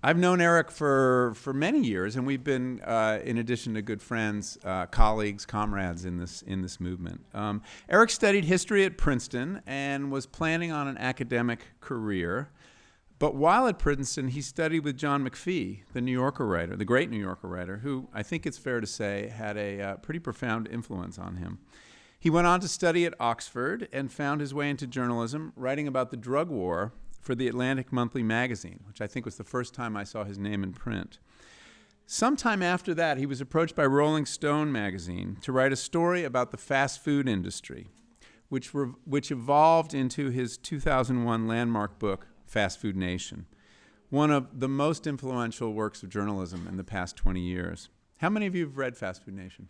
I've known Eric for many years, and we've been, in addition to good friends, colleagues, comrades in this movement. Eric studied history at Princeton and was planning on an academic career. But while at Princeton, he studied with John McPhee, the New Yorker writer, the great New Yorker writer, who I think it's fair to say had a pretty profound influence on him. He went on to study at Oxford and found his way into journalism, writing about the drug war for the Atlantic Monthly magazine, which I think was the first time I saw his name in print. Sometime after that, he was approached by Rolling Stone magazine to write a story about the fast food industry, which evolved into his 2001 landmark book, Fast Food Nation, one of the most influential works of journalism in the past 20 years. How many of you have read Fast Food Nation?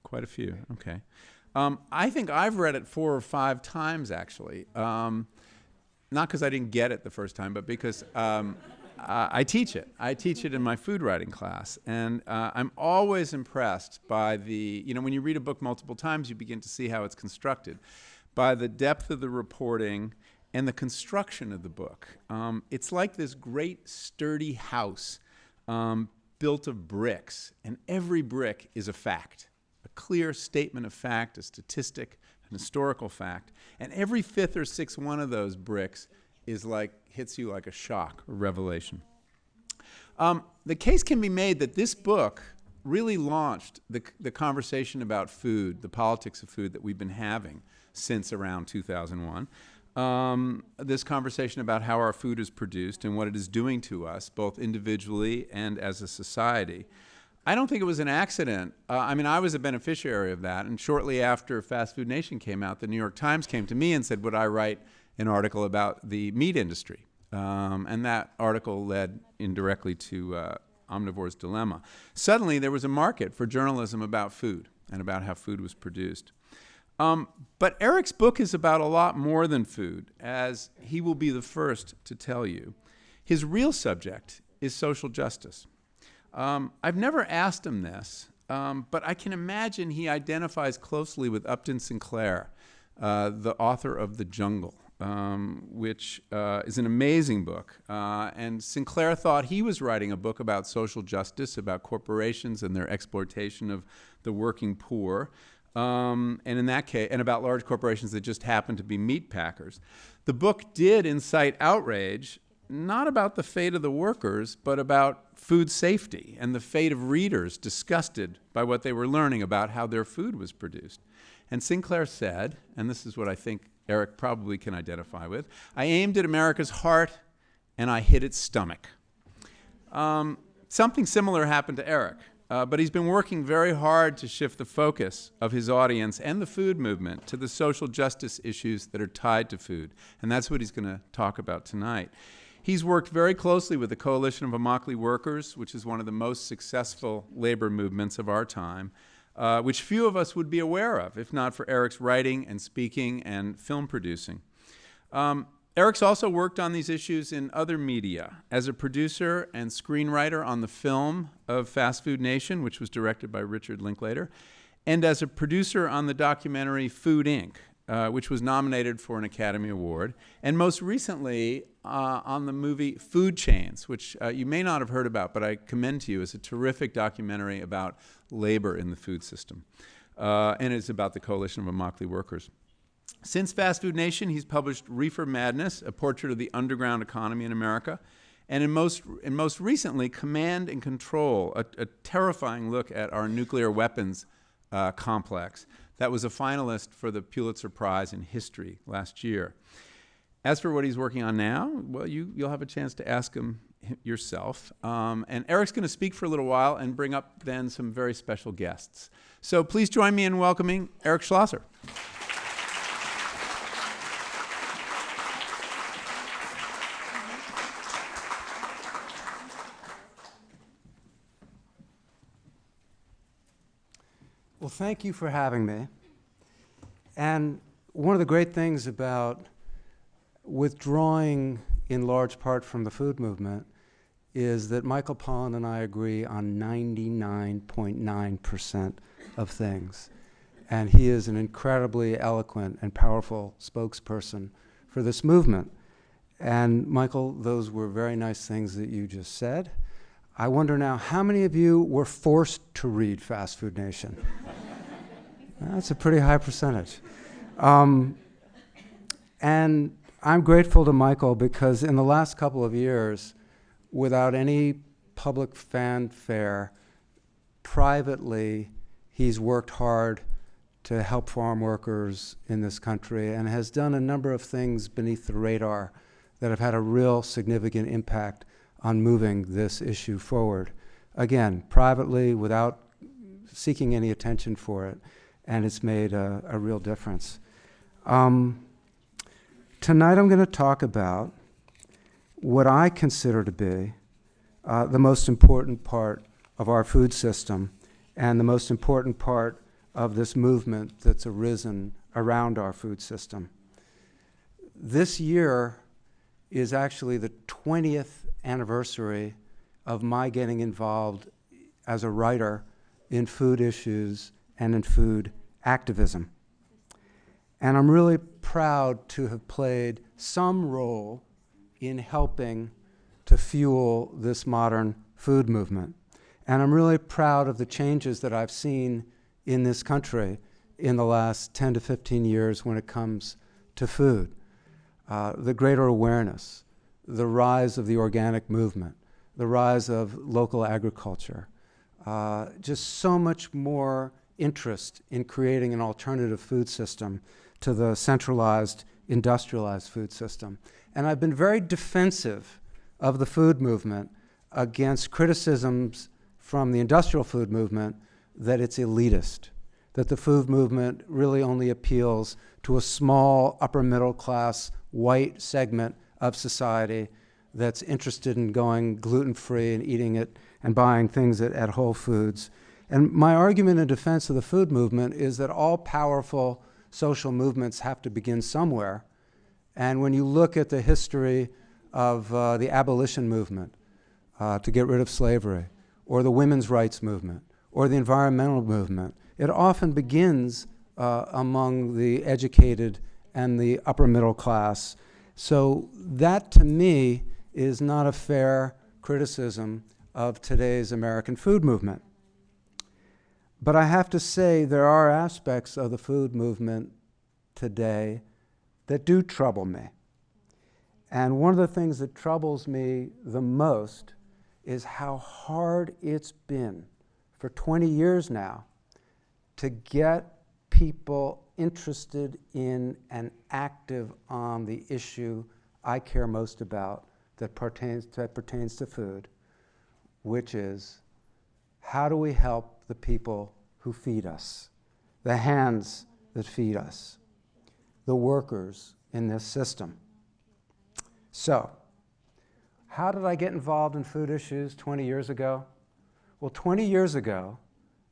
Quite a few, okay. I think I've read it 4 or 5 times, actually. Not because I didn't get it the first time, but because I teach it. I teach it in my food writing class. And I'm always impressed by when you read a book multiple times, you begin to see how it's constructed, by the depth of the reporting and the construction of the book. It's like this great sturdy house built of bricks, and every brick is a fact, a clear statement of fact, a statistic, an historical fact, and every 5th or 6th one of those bricks hits you like a shock or revelation. The case can be made that this book really launched the conversation about food, the politics of food that we've been having since around 2001. This conversation about how our food is produced and what it is doing to us, both individually and as a society. I don't think it was an accident. I was a beneficiary of that, and shortly after Fast Food Nation came out, the New York Times came to me and said, would I write an article about the meat industry? And that article led indirectly to Omnivore's Dilemma. Suddenly, there was a market for journalism about food and about how food was produced. But Eric's book is about a lot more than food, as he will be the first to tell you. His real subject is social justice. I've never asked him this, but I can imagine he identifies closely with Upton Sinclair, the author of The Jungle, which is an amazing book. And Sinclair thought he was writing a book about social justice, about corporations and their exploitation of the working poor. And in that case, and about large corporations that just happen to be meat packers. The book did incite outrage, not about the fate of the workers, but about food safety and the fate of readers disgusted by what they were learning about how their food was produced. And Sinclair said, and this is what I think Eric probably can identify with, I aimed at America's heart and I hit its stomach. Something similar happened to Eric. But he's been working very hard to shift the focus of his audience and the food movement to the social justice issues that are tied to food. And that's what he's going to talk about tonight. He's worked very closely with the Coalition of Immokalee Workers, which is one of the most successful labor movements of our time, which few of us would be aware of, if not for Eric's writing and speaking and film producing. Eric's also worked on these issues in other media as a producer and screenwriter on the film of Fast Food Nation, which was directed by Richard Linklater, and as a producer on the documentary Food, Inc., which was nominated for an Academy Award, and most recently on the movie Food Chains, which you may not have heard about, but I commend to you as a terrific documentary about labor in the food system. And it's about the Coalition of Immokalee Workers. Since Fast Food Nation, he's published Reefer Madness, a portrait of the underground economy in America, and most recently, Command and Control, a terrifying look at our nuclear weapons complex that was a finalist for the Pulitzer Prize in History last year. As for what he's working on now, well, you'll have a chance to ask him yourself. And Eric's going to speak for a little while and bring up then some very special guests. So please join me in welcoming Eric Schlosser. Well, thank you for having me. And one of the great things about withdrawing in large part from the food movement is that Michael Pollan and I agree on 99.9% of things. And he is an incredibly eloquent and powerful spokesperson for this movement. And Michael, those were very nice things that you just said. I wonder now, how many of you were forced to read Fast Food Nation? That's a pretty high percentage. And I'm grateful to Michael because in the last couple of years, without any public fanfare, privately, he's worked hard to help farm workers in this country and has done a number of things beneath the radar that have had a real significant impact on moving this issue forward. Again, privately, without seeking any attention for it, and it's made a real difference. Tonight I'm going to talk about what I consider to be the most important part of our food system and the most important part of this movement that's arisen around our food system. This year is actually the 20th anniversary of my getting involved as a writer in food issues and in food activism. And I'm really proud to have played some role in helping to fuel this modern food movement. And I'm really proud of the changes that I've seen in this country in the last 10 to 15 years when it comes to food. The greater awareness, the rise of the organic movement, the rise of local agriculture, just so much more interest in creating an alternative food system to the centralized, industrialized food system. And I've been very defensive of the food movement against criticisms from the industrial food movement that it's elitist, that the food movement really only appeals to a small, upper middle class, white segment of society that's interested in going gluten-free and eating it and buying things at Whole Foods. And my argument in defense of the food movement is that all powerful social movements have to begin somewhere. And when you look at the history of the abolition movement to get rid of slavery, or the women's rights movement, or the environmental movement, it often begins among the educated and the upper middle class. So that, to me, is not a fair criticism of today's American food movement. But I have to say there are aspects of the food movement today that do trouble me. And one of the things that troubles me the most is how hard it's been for 20 years now to get people interested in and active on the issue I care most about that pertains to food, which is how do we help the people who feed us, the hands that feed us, the workers in this system. So, how did I get involved in food issues 20 years ago? Well, 20 years ago,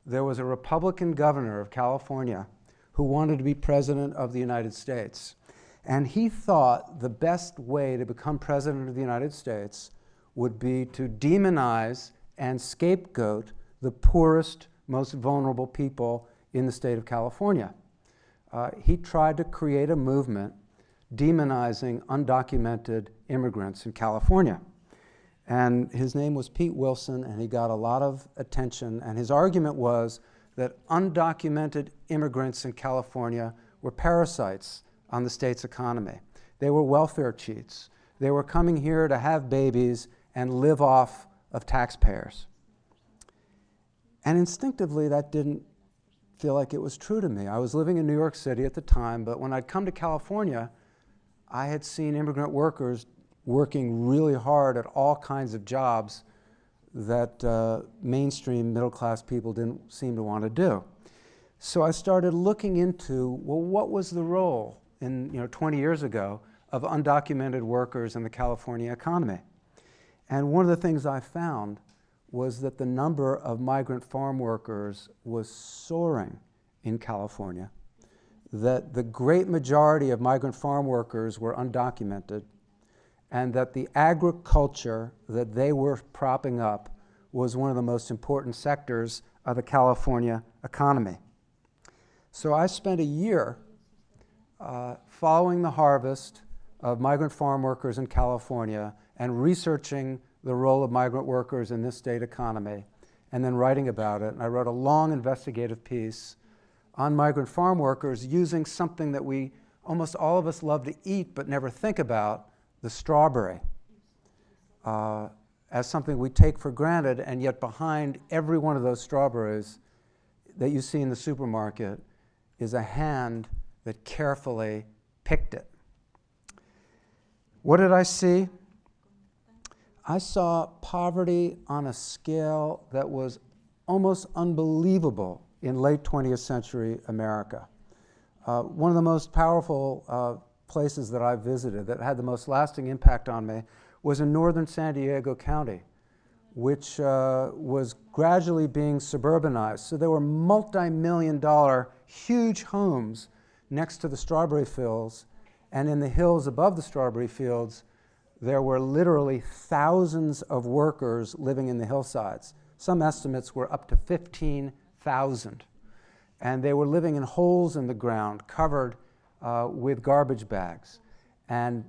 there was a Republican governor of California who wanted to be president of the United States. And he thought the best way to become president of the United States would be to demonize and scapegoat the poorest, most vulnerable people in the state of California. He tried to create a movement demonizing undocumented immigrants in California. And his name was Pete Wilson, and he got a lot of attention. And his argument was that undocumented immigrants in California were parasites on the state's economy. They were welfare cheats. They were coming here to have babies and live off of taxpayers. And instinctively, that didn't feel like it was true to me. I was living in New York City at the time, but when I'd come to California, I had seen immigrant workers working really hard at all kinds of jobs that mainstream middle-class people didn't seem to want to do. So I started looking into, well, what was the role in 20 years ago of undocumented workers in the California economy? And one of the things I found was that the number of migrant farm workers was soaring in California, that the great majority of migrant farm workers were undocumented, and that the agriculture that they were propping up was one of the most important sectors of the California economy. So I spent a year following the harvest of migrant farm workers in California and researching the role of migrant workers in this state economy, and then writing about it. And I wrote a long investigative piece on migrant farm workers using something that we, almost all of us love to eat but never think about, the strawberry, as something we take for granted, and yet behind every one of those strawberries that you see in the supermarket is a hand that carefully picked it. What did I see? I saw poverty on a scale that was almost unbelievable in late 20th century America. One of the most powerful places that I visited that had the most lasting impact on me was in northern San Diego County, which was gradually being suburbanized. So there were multi-million-dollar huge homes next to the strawberry fields, and in the hills above the strawberry fields, there were literally thousands of workers living in the hillsides. Some estimates were up to 15,000. And they were living in holes in the ground covered with garbage bags, and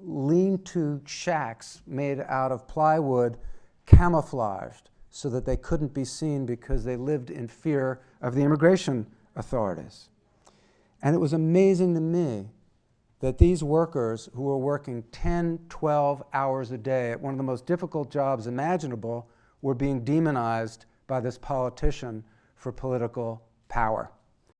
lean-to shacks made out of plywood, camouflaged so that they couldn't be seen because they lived in fear of the immigration authorities. And it was amazing to me that these workers who were working 10, 12 hours a day at one of the most difficult jobs imaginable were being demonized by this politician for political power.